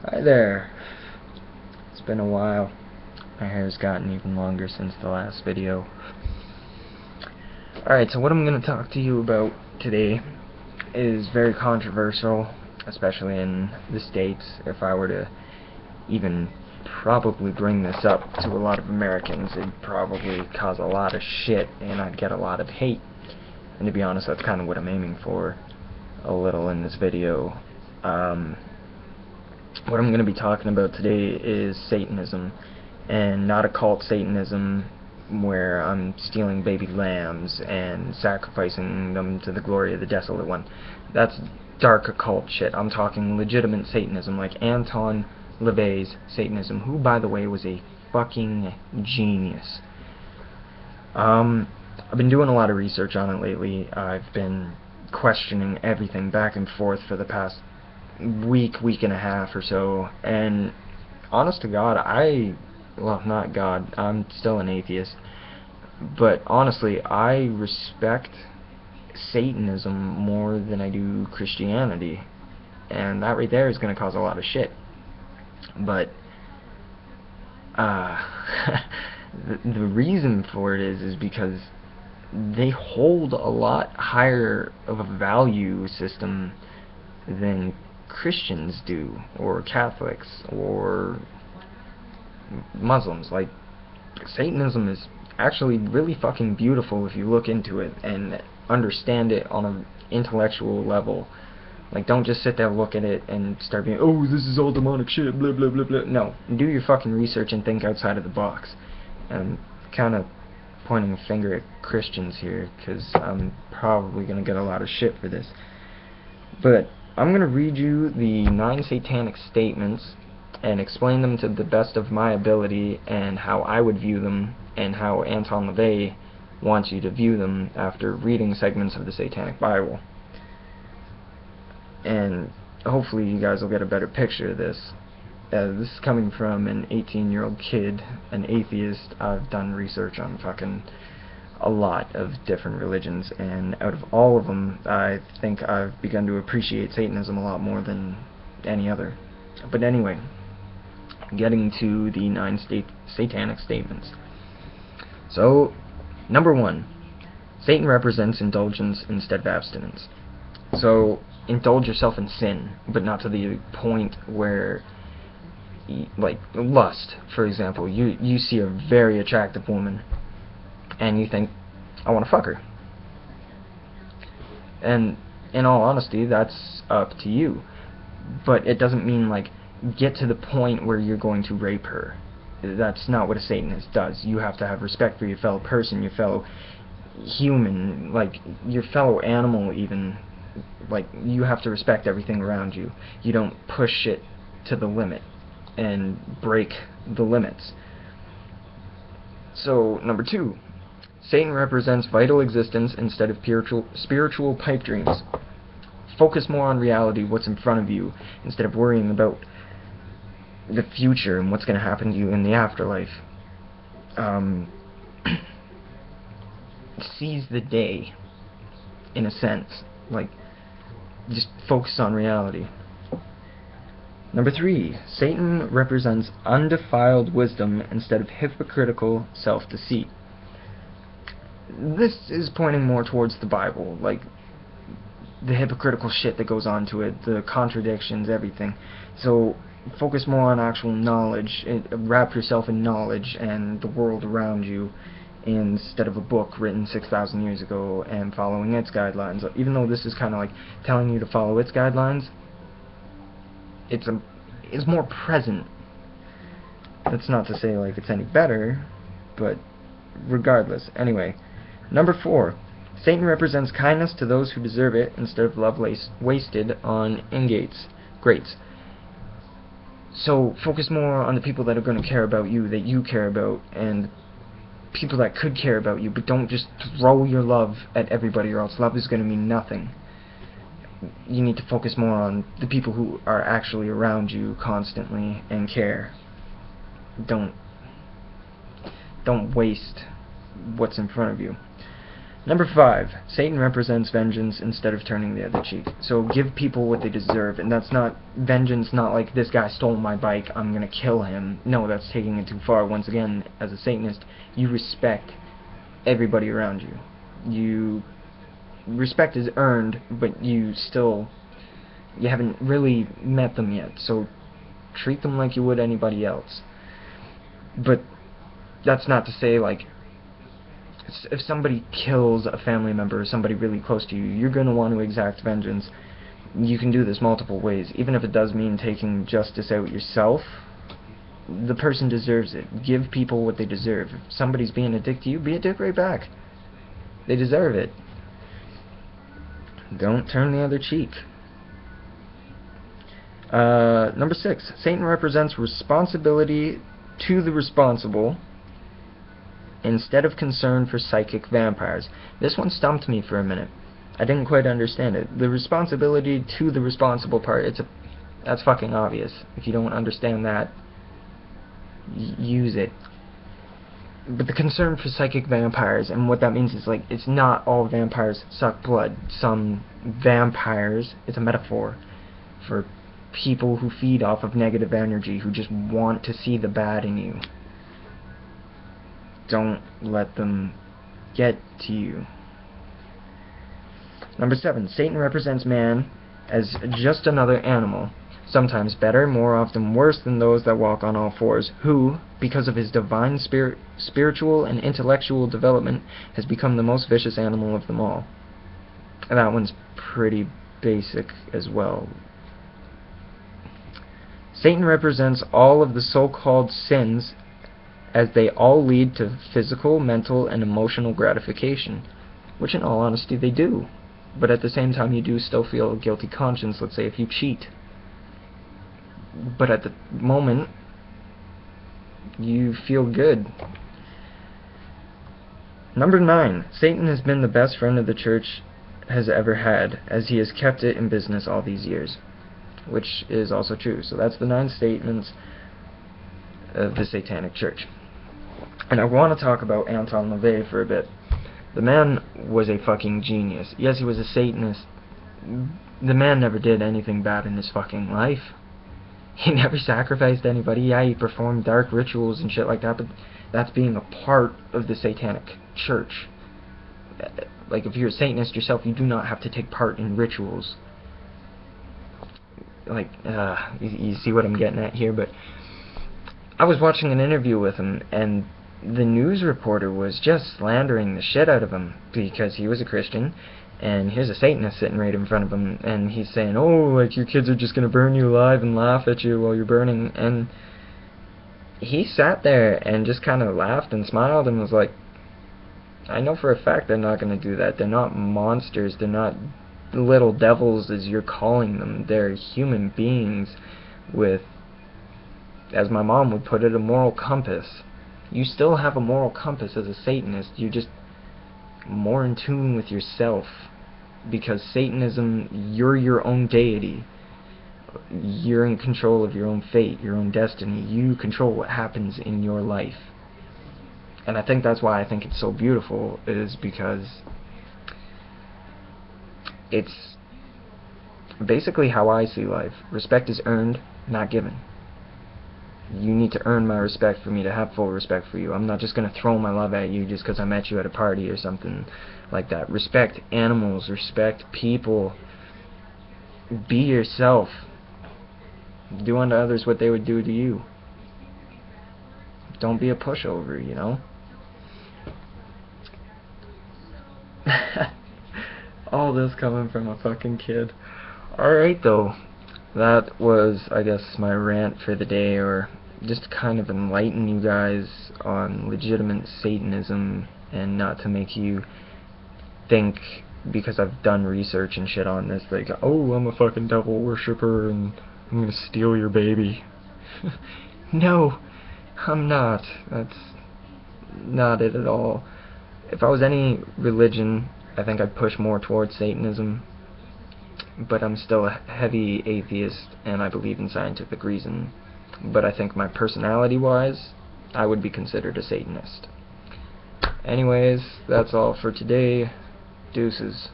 Hi there. It's been a while. My hair's gotten even longer since the last video. Alright, so what I'm going to talk to you about today is very controversial, especially in the States. If I were to even probably bring this up to a lot of Americans, it'd probably cause a lot of shit and I'd get a lot of hate. And to be honest, that's kind of what I'm aiming for a little in this video. What I'm going to be talking about today is Satanism, and not occult Satanism where I'm stealing baby lambs and sacrificing them to the glory of the desolate one. That's dark occult shit. I'm talking legitimate Satanism, like Anton LaVey's Satanism, who, by the way, was a fucking genius. I've been doing a lot of research on it lately. I've been questioning everything back and forth for the past week and a half or so, and honest to God, well, not God, I'm still an atheist, but honestly, I respect Satanism more than I do Christianity, and that right there is going to cause a lot of shit. But the reason for it is because they hold a lot higher of a value system than Christians do, or Catholics, or Muslims. Like, Satanism is actually really fucking beautiful if you look into it and understand it on an intellectual level. Like, don't just sit there, look at it, and start being, oh, this is all demonic shit, blah, blah, blah, blah. No, do your fucking research and think outside of the box. I'm kind of pointing a finger at Christians here, because I'm probably going to get a lot of shit for this. But I'm going to read you the 9 satanic statements and explain them to the best of my ability and how I would view them and how Anton LaVey wants you to view them after reading segments of the Satanic Bible. And hopefully you guys will get a better picture of this. This is coming from an 18-year-old kid, an atheist. I've done research on fucking a lot of different religions, and out of all of them, I think I've begun to appreciate Satanism a lot more than any other. But anyway, getting to the 9 satanic statements. So, number 1, Satan represents indulgence instead of abstinence. So, indulge yourself in sin, but not to the point where, like, lust, for example. You see a very attractive woman, and you think, I want to fuck her. And in all honesty, that's up to you. But it doesn't mean, like, get to the point where you're going to rape her. That's not what a Satanist does. You have to have respect for your fellow person, your fellow human, like, your fellow animal even. Like, you have to respect everything around you. You don't push it to the limit and break the limits. So, number 2, Satan represents vital existence instead of spiritual pipe dreams. Focus more on reality, what's in front of you, instead of worrying about the future and what's going to happen to you in the afterlife. Seize the day, in a sense. Like, just focus on reality. Number 3, Satan represents undefiled wisdom instead of hypocritical self-deceit. This is pointing more towards the Bible, like the hypocritical shit that goes on to it, the contradictions, everything. So focus more on actual knowledge, wrap yourself in knowledge and the world around you, instead of a book written 6,000 years ago and following its guidelines. Even though this is kind of like telling you to follow its guidelines, it's more present. That's not to say like it's any better, but regardless. Anyway, number 4, Satan represents kindness to those who deserve it instead of love wasted on ingrates. So focus more on the people that are going to care about you, that you care about, and people that could care about you, but don't just throw your love at everybody, or else love is going to mean nothing. You need to focus more on the people who are actually around you constantly and care. Don't waste what's in front of you. Number 5, Satan represents vengeance instead of turning the other cheek. So give people what they deserve, and that's not vengeance, not like this guy stole my bike, I'm gonna kill him. No, that's taking it too far. Once again, as a Satanist, you respect everybody around you. Respect is earned, but you haven't really met them yet, so treat them like you would anybody else. But that's not to say, like, if somebody kills a family member or somebody really close to you, you're going to want to exact vengeance. You can do this multiple ways. Even if it does mean taking justice out yourself, the person deserves it. Give people what they deserve. If somebody's being a dick to you, be a dick right back. They deserve it. Don't turn the other cheek. Number 6. Satan represents responsibility to the responsible instead of concern for psychic vampires. This one stumped me for a minute. I didn't quite understand it. The responsibility to the responsible part, that's fucking obvious. If you don't understand that, use it. But the concern for psychic vampires, and what that means is, like, it's not all vampires suck blood. Some vampires, it's a metaphor for people who feed off of negative energy, who just want to see the bad in you. Don't let them get to you. Number 7, Satan represents man as just another animal, sometimes better, more often worse than those that walk on all fours, who, because of his divine spiritual and intellectual development, has become the most vicious animal of them all. And that one's pretty basic as well. Satan represents all of the so-called sins, as they all lead to physical, mental, and emotional gratification, which in all honesty they do. But at the same time, you do still feel a guilty conscience, let's say if you cheat. But at the moment, you feel good. Number 9, Satan has been the best friend of the church has ever had, as he has kept it in business all these years, which is also true. So that's the 9 statements of the Satanic Church. And I want to talk about Anton LaVey for a bit. The man was a fucking genius. Yes, he was a Satanist. The man never did anything bad in his fucking life. He never sacrificed anybody. Yeah, he performed dark rituals and shit like that, but that's being a part of the Satanic Church. Like, if you're a Satanist yourself, you do not have to take part in rituals. Like, you see what I'm getting at here, but I was watching an interview with him, and the news reporter was just slandering the shit out of him because he was a Christian, and here's a Satanist sitting right in front of him, and he's saying, oh, like, your kids are just gonna burn you alive and laugh at you while you're burning. And he sat there and just kind of laughed and smiled and was like, I know for a fact they're not gonna do that. They're not monsters. They're not little devils as you're calling them. They're human beings with, as my mom would put it, a moral compass. You still have a moral compass as a Satanist. You're just more in tune with yourself, because Satanism, you're your own deity. You're in control of your own fate, your own destiny. You control what happens in your life. And I think that's why I think it's so beautiful, is because it's basically how I see life. Respect is earned, not given. You need to earn my respect for me to have full respect for you. I'm not just going to throw my love at you just because I met you at a party or something like that. Respect animals, respect people. Be yourself. Do unto others what they would do to you. Don't be a pushover, you know? All this coming from a fucking kid. Alright though. That was, I guess, my rant for the day, or just kind of enlighten you guys on legitimate Satanism, and not to make you think, because I've done research and shit on this, like, oh, I'm a fucking devil worshipper and I'm gonna steal your baby. No, I'm not. That's not it at all. If I was any religion, I think I'd push more towards Satanism. But I'm still a heavy atheist, and I believe in scientific reason. But I think my personality-wise, I would be considered a Satanist. Anyways, that's all for today. Deuces.